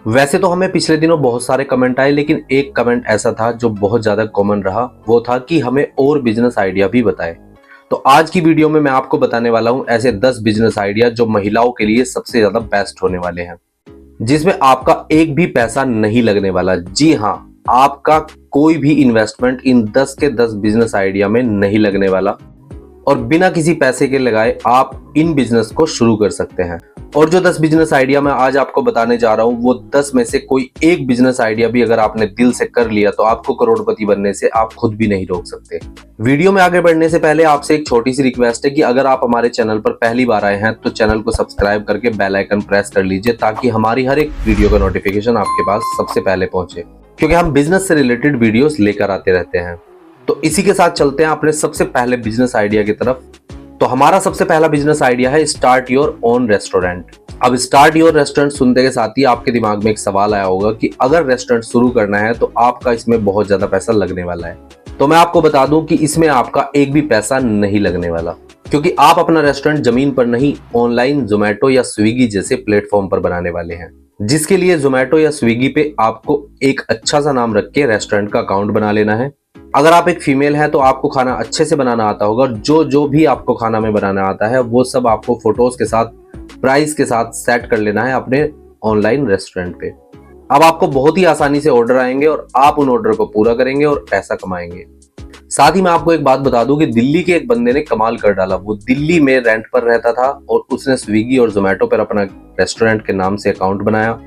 वैसे तो हमें पिछले दिनों बहुत सारे कमेंट आए, लेकिन एक कमेंट ऐसा था जो बहुत ज्यादा कॉमन रहा, वो था कि हमें और बिजनेस आइडिया भी बताएं। तो आज की वीडियो में मैं आपको बताने वाला हूं ऐसे 10 बिजनेस आइडिया जो महिलाओं के लिए सबसे ज्यादा बेस्ट होने वाले हैं, जिसमें आपका एक भी पैसा नहीं लगने वाला। जी हाँ, आपका कोई भी इन्वेस्टमेंट इन 10 के 10 बिजनेस आइडिया में नहीं लगने वाला और बिना किसी पैसे के लगाए आप इन बिजनेस को शुरू कर सकते हैं। और जो 10 बिजनेस आइडिया मैं आज आपको बताने जा रहा हूं, वो 10 में से कोई एक बिजनेस आइडिया भी अगर आपने दिल से कर लिया तो आपको करोड़पति बनने से आप खुद भी नहीं रोक सकते। वीडियो में आगे बढ़ने से पहले आपसे एक छोटी सी रिक्वेस्ट है कि अगर आप हमारे चैनल पर पहली बार आए हैं तो चैनल को सब्सक्राइब करके बेल आइकन प्रेस कर लीजिए, ताकि हमारी हर एक वीडियो का नोटिफिकेशन आपके पास सबसे पहले पहुंचे, क्योंकि हम बिजनेस से रिलेटेड वीडियोस लेकर आते रहते हैं। तो इसी के साथ चलते हैं अपने सबसे पहले बिजनेस आइडिया की तरफ। तो हमारा सबसे पहला बिजनेस आइडिया है स्टार्ट योर ओन रेस्टोरेंट। अब स्टार्ट योर रेस्टोरेंट सुनते के साथ ही आपके दिमाग में एक सवाल आया होगा कि अगर रेस्टोरेंट शुरू करना है तो आपका इसमें बहुत ज्यादा पैसा लगने वाला है। तो मैं आपको बता दूं कि इसमें आपका एक भी पैसा नहीं लगने वाला, क्योंकि आप अपना रेस्टोरेंट जमीन पर नहीं, ऑनलाइन जोमेटो या स्विगी जैसे प्लेटफॉर्म पर बनाने वाले हैं, जिसके लिए जोमेटो या स्विगी पे आपको एक अच्छा सा नाम रख के रेस्टोरेंट का अकाउंट बना लेना है। अगर आप एक फीमेल हैं तो आपको खाना अच्छे से बनाना आता होगा, जो जो भी आपको खाना में बनाना आता है वो सब आपको फोटोज के साथ, प्राइस के साथ सेट कर लेना है अपने ऑनलाइन रेस्टोरेंट पे। अब आपको बहुत ही आसानी से ऑर्डर आएंगे और आप उन ऑर्डर को पूरा करेंगे और पैसा कमाएंगे। साथ ही मैं आपको एक बात बता दूं कि दिल्ली के एक बंदे ने कमाल कर डाला। वो दिल्ली में रेंट पर रहता था और उसने स्विगी और जोमेटो पर अपना रेस्टोरेंट के नाम से अकाउंट बनाया,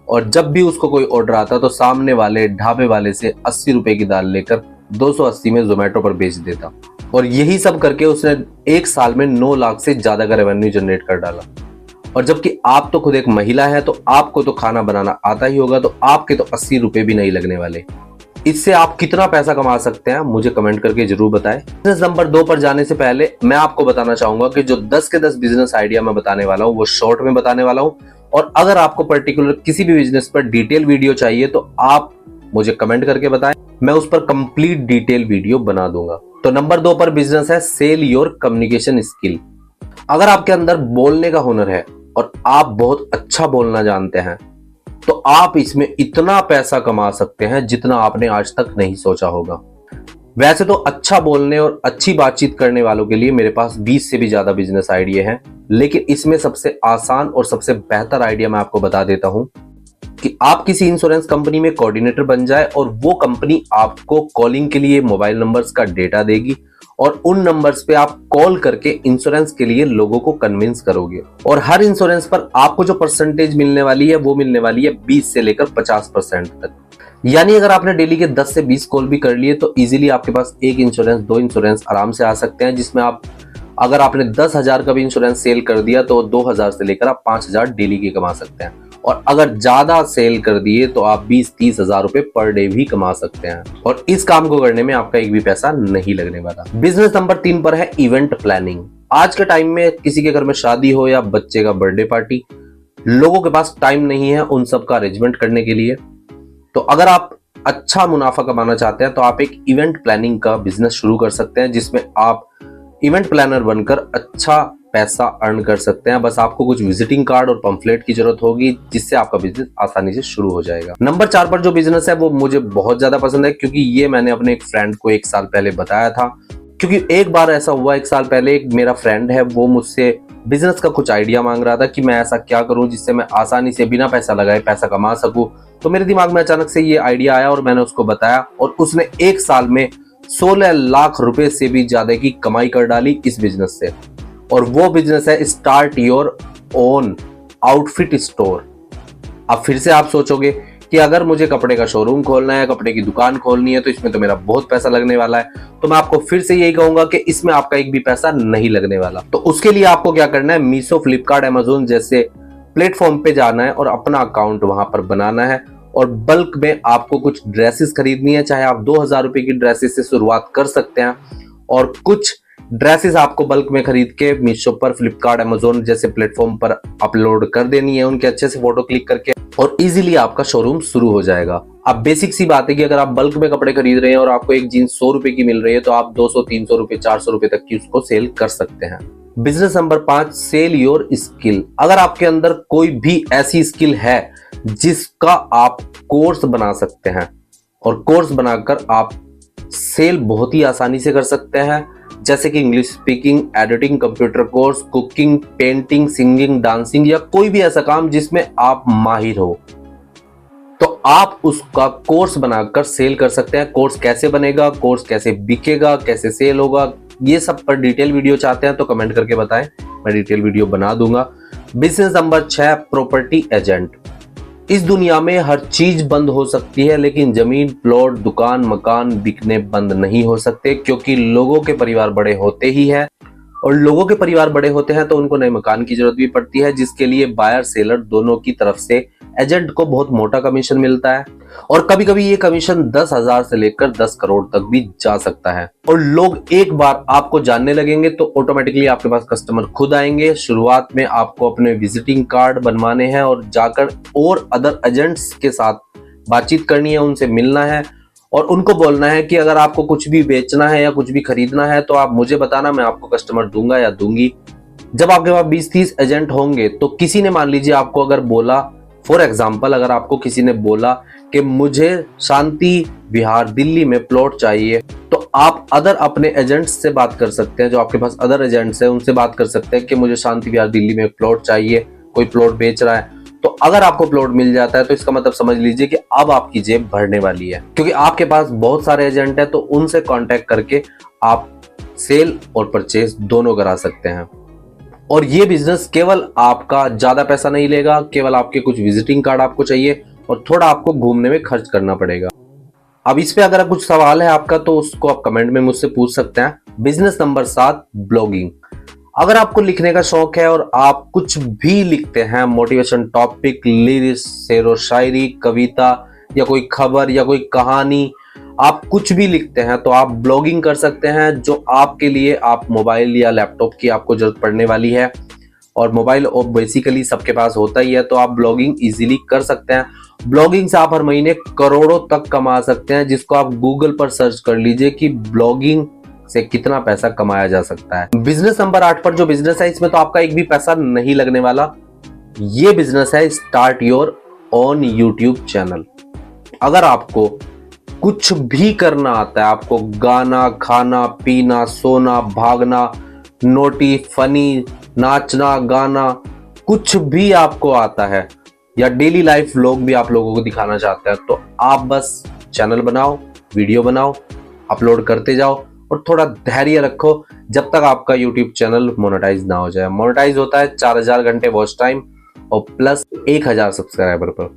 और जब भी उसको कोई ऑर्डर आता तो सामने वाले ढाबे वाले से 80 रुपए की दाल लेकर 280 में जोमेटो पर बेच देता। और यही सब करके उसने एक साल में 9 लाख से ज्यादा का रेवेन्यू जनरेट कर डाला। और जबकि आप तो खुद एक महिला है, तो आपको तो खाना बनाना आता ही होगा, तो आपके तो 80 रुपए भी नहीं लगने वाले। इससे आप कितना पैसा कमा सकते हैं मुझे कमेंट करके जरूर बताएं। बिजनेस नंबर 2 पर जाने से पहले मैं आपको बताना चाहूंगा कि जो 10 के 10 बिजनेस आइडिया मैं बताने वाला हूं वो शॉर्ट में बताने वाला हूं, और अगर आपको पर्टिकुलर किसी भी बिजनेस पर डिटेल वीडियो चाहिए तो आप मुझे कमेंट करके बताएं, मैं उस पर कंप्लीट डिटेल वीडियो बना दूंगा। तो नंबर 2 पर बिजनेस है सेल योर कम्युनिकेशन स्किल। अगर आपके अंदर बोलने का हुनर है और आप बहुत अच्छा बोलना जानते हैं तो आप इसमें इतना पैसा कमा सकते हैं जितना आपने आज तक नहीं सोचा होगा। वैसे तो अच्छा बोलने और अच्छी बातचीत करने वालों के लिए मेरे पास 20 से भी ज्यादा बिजनेस आइडिया हैं, लेकिन इसमें सबसे आसान और सबसे बेहतर आइडिया मैं आपको बता देता हूं कि आप किसी इंश्योरेंस कंपनी में कोऑर्डिनेटर बन जाए और वो कंपनी आपको कॉलिंग के लिए मोबाइल नंबर्स का डेटा देगी और उन नंबर्स पे आप कॉल करके इंश्योरेंस के लिए लोगों को कन्विंस करोगे, और हर इंश्योरेंस पर आपको जो परसेंटेज मिलने वाली है वो मिलने वाली है 20 से लेकर 50% तक। यानी अगर आपने डेली के 10 से 20 कॉल भी कर लिए तो इजीली आपके पास एक इंश्योरेंस, 2 इंश्योरेंस आराम से आ सकते हैं, जिसमें आप अगर आपने 10,000 का भी इंश्योरेंस सेल कर दिया तो 2,000 से लेकर आप 5,000 डेली के कमा सकते हैं, और अगर ज्यादा सेल कर दिए तो आप 20-30 हजार रुपए पर डे भी कमा सकते हैं, और इस काम को करने में आपका एक भी पैसा नहीं लगने वाला। बिजनेस नंबर 3 पर है इवेंट प्लानिंग। आज के टाइम में किसी के घर में शादी हो या बच्चे का बर्थडे पार्टी, लोगों के पास टाइम नहीं है उन सब का अरेंजमेंट करने के लिए। तो अगर आप अच्छा मुनाफा कमाना चाहते हैं तो आप एक इवेंट प्लानिंग का बिजनेस शुरू कर सकते हैं, जिसमें आप इवेंट प्लानर बनकर अच्छा पैसा अर्न कर सकते हैं। बस आपको कुछ विजिटिंग कार्ड और पंफलेट की जरूरत होगी, जिससे आपका बिजनेस आसानी से शुरू हो जाएगा। नंबर 4 पर जो बिजनेस है वो मुझे बहुत ज्यादा पसंद है, क्योंकि ये मैंने अपने एक फ्रेंड को 1 साल पहले बताया था। क्योंकि एक बार ऐसा हुआ, 1 साल पहले एक मेरा फ्रेंड है, वो मुझसे बिजनेस का कुछ आइडिया मांग रहा था कि मैं ऐसा क्या करूं जिससे मैं आसानी से बिना पैसा लगाए पैसा कमा सकूं। तो मेरे दिमाग में अचानक से ये आइडिया आया और मैंने उसको बताया, और उसने 1 साल में 16 लाख रुपए से भी ज्यादा की कमाई कर डाली इस बिजनेस से। और वो बिजनेस है start your own outfit store. अब फिर से आप सोचोगे कि अगर मुझे कपड़े का शोरूम खोलना है, कपड़े की दुकान खोलनी है, तो इसमें तो मेरा बहुत पैसा लगने वाला है। तो मैं आपको फिर से यही कहूंगा कि इसमें आपका एक भी पैसा नहीं लगने वाला। तो उसके लिए आपको क्या करना है, मीशो, फ्लिपकार्ट, अमेजोन जैसे प्लेटफॉर्म पे जाना है और अपना अकाउंट वहां पर बनाना है, और बल्क में आपको कुछ ड्रेसेस खरीदनी है। चाहे आप 2,000 रुपए की ड्रेसेस से शुरुआत कर सकते हैं, और कुछ ड्रेसेस आपको बल्क में खरीद के मीशो पर, फ्लिपकार्ट, अमेजोन जैसे प्लेटफॉर्म पर अपलोड कर देनी है, उनके अच्छे से फोटो क्लिक करके, और इजीली आपका शोरूम शुरू हो जाएगा। अब बेसिक सी बात है कि अगर आप बल्क में कपड़े खरीद रहे हैं और आपको एक जीन्स 100 रुपए की मिल रही है, तो आप 200, 300 रुपए, 400 रुपए तक की उसको सेल कर सकते हैं। Business number 5, sell your skill. अगर आपके अंदर कोई भी ऐसी स्किल है जिसका आप कोर्स बना सकते हैं और कोर्स बनाकर आप सेल बहुत ही आसानी से कर सकते हैं, जैसे कि English speaking, editing, computer course, cooking, painting, singing, dancing या कोई भी ऐसा काम जिसमें आप माहिर हो, तो आप उसका कोर्स बनाकर सेल कर सकते हैं। कोर्स कैसे बनेगा, कोर्स कैसे बिकेगा, कैसे सेल होगा, ये सब पर डिटेल वीडियो चाहते हैं तो कमेंट करके बताएं, मैं डिटेल वीडियो बना दूंगा। Business number 6, property agent. इस दुनिया में हर चीज बंद हो सकती है, लेकिन जमीन, प्लॉट, दुकान, मकान बिकने बंद नहीं हो सकते, क्योंकि लोगों के परिवार बड़े होते ही हैं और लोगों के परिवार बड़े होते हैं तो उनको नए मकान की जरूरत भी पड़ती है, जिसके लिए बायर सेलर दोनों की तरफ से एजेंट को बहुत मोटा कमीशन मिलता है और कभी कभी ये कमीशन 10,000 से लेकर 10 करोड़ तक भी जा सकता है। और लोग एक बार आपको जानने लगेंगे तो ऑटोमेटिकली आपके पास कस्टमर खुद आएंगे। शुरुआत में आपको अपने विजिटिंग कार्ड बनवाने हैं और जाकर और अदर एजेंट्स के साथ बातचीत करनी है, उनसे मिलना है और उनको बोलना है कि अगर आपको कुछ भी बेचना है या कुछ भी खरीदना है तो आप मुझे बताना, मैं आपको कस्टमर दूंगा या दूंगी। जब आपके पास 20-30 एजेंट होंगे तो किसी ने, मान लीजिए आपको अगर बोला, फॉर एग्जाम्पल अगर आपको किसी ने बोला कि मुझे शांति विहार दिल्ली में प्लॉट चाहिए, तो आप अदर अपने एजेंट्स से बात कर सकते हैं, जो आपके पास अदर एजेंट्स हैं उनसे बात कर सकते हैं कि मुझे शांति विहार दिल्ली में प्लॉट चाहिए, कोई प्लॉट बेच रहा है। तो अगर आपको प्लॉट मिल जाता है तो इसका मतलब समझ लीजिए कि अब आपकी जेब भरने वाली है, क्योंकि आपके पास बहुत सारे एजेंट हैं, तो उनसे कांटेक्ट करके आप सेल और परचेज दोनों करा सकते हैं। और ये बिजनेस केवल आपका ज्यादा पैसा नहीं लेगा, केवल आपके कुछ विजिटिंग कार्ड आपको चाहिए और थोड़ा आपको घूमने में खर्च करना पड़ेगा। अब इस पे अगर कुछ सवाल है आपका तो उसको आप कमेंट में मुझसे पूछ सकते हैं। Business number 7, blogging. अगर आपको लिखने का शौक है और आप कुछ भी लिखते हैं, मोटिवेशन टॉपिक, लिरिक्स, शेर व शायरी, कविता या कोई खबर या कोई कहानी, आप कुछ भी लिखते हैं तो आप ब्लॉगिंग कर सकते हैं, जो आपके लिए आप मोबाइल या लैपटॉप की आपको जरूरत पड़ने वाली है और मोबाइल और बेसिकली सबके पास होता ही है, तो आप ब्लॉगिंग इजीली कर सकते हैं। ब्लॉगिंग से आप हर महीने करोड़ों तक कमा सकते हैं, जिसको आप गूगल पर सर्च कर लीजिए कि ब्लॉगिंग से कितना पैसा कमाया जा सकता है। बिजनेस नंबर 8 पर जो बिजनेस है, इसमें तो आपका एक भी पैसा नहीं लगने वाला। ये बिजनेस है start your own YouTube channel. अगर आपको कुछ भी करना आता है, आपको गाना, खाना, पीना, सोना, भागना, नोटी, फनी, नाचना, गाना, कुछ भी आपको आता है या डेली लाइफ व्लॉग भी आप लोगों को दिखाना चाहते हैं, तो आप बस चैनल बनाओ, वीडियो बनाओ, अपलोड करते जाओ और थोड़ा धैर्य रखो जब तक आपका यूट्यूब चैनल मोनेटाइज ना हो जाए। मोनेटाइज होता है 4000 घंटे वॉच टाइम और प्लस 1000 सब्सक्राइबर पर,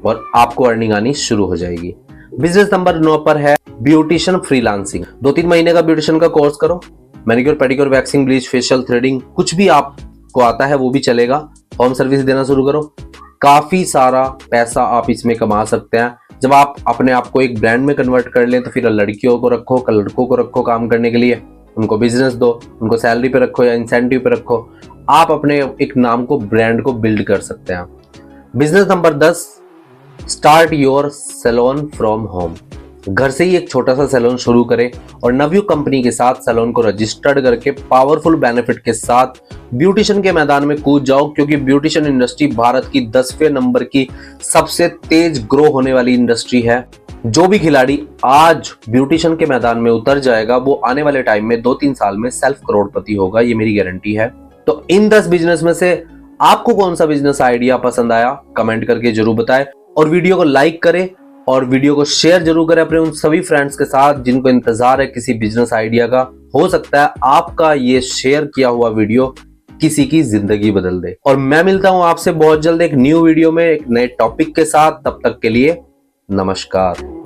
और आपको अर्निंग आनी शुरू हो जाएगी। बिजनेस नंबर 9 पर है ब्यूटिशियन फ्रीलांसिंग। 2-3 महीने का ब्यूटिशियन का कोर्स करो, manicure, pedicure, waxing, bleach, facial, threading, कुछ भी आपको आता है वो भी चलेगा। होम सर्विस देना शुरू करो, काफी सारा पैसा आप इसमें कमा सकते हैं। जब आप अपने आप को एक ब्रांड में कन्वर्ट कर लें तो फिर लड़कियों को रखो, लड़कों को रखो काम करने के लिए, उनको बिजनेस दो, उनको सैलरी पे रखो या इंसेंटिव पे रखो, आप अपने एक नाम को, ब्रांड को बिल्ड कर सकते हैं। Business number 10, start your salon from home. घर से ही एक छोटा सा सैलून शुरू करें और नवयुग कंपनी के साथ सैलून को रजिस्टर्ड करके पावरफुल बेनिफिट के साथ ब्यूटिशियन के मैदान में कूद जाओ, क्योंकि ब्यूटिशियन इंडस्ट्री भारत की 10वें नंबर की सबसे तेज ग्रो होने वाली इंडस्ट्री है। जो भी खिलाड़ी आज ब्यूटिशियन के मैदान में उतर जाएगा वो आने वाले टाइम में 2-3 साल में सेल्फ करोड़पति होगा, ये मेरी गारंटी है। तो इन 10 बिजनेस में से आपको कौन सा बिजनेस आइडिया पसंद आया, कमेंट करके जरूर बताएं और वीडियो को लाइक करें और वीडियो को शेयर जरूर करें अपने उन सभी फ्रेंड्स के साथ जिनको इंतजार है किसी बिजनेस आइडिया का। हो सकता है आपका ये शेयर किया हुआ वीडियो किसी की जिंदगी बदल दे। और मैं मिलता हूं आपसे बहुत जल्द एक न्यू वीडियो में एक नए टॉपिक के साथ। तब तक के लिए नमस्कार।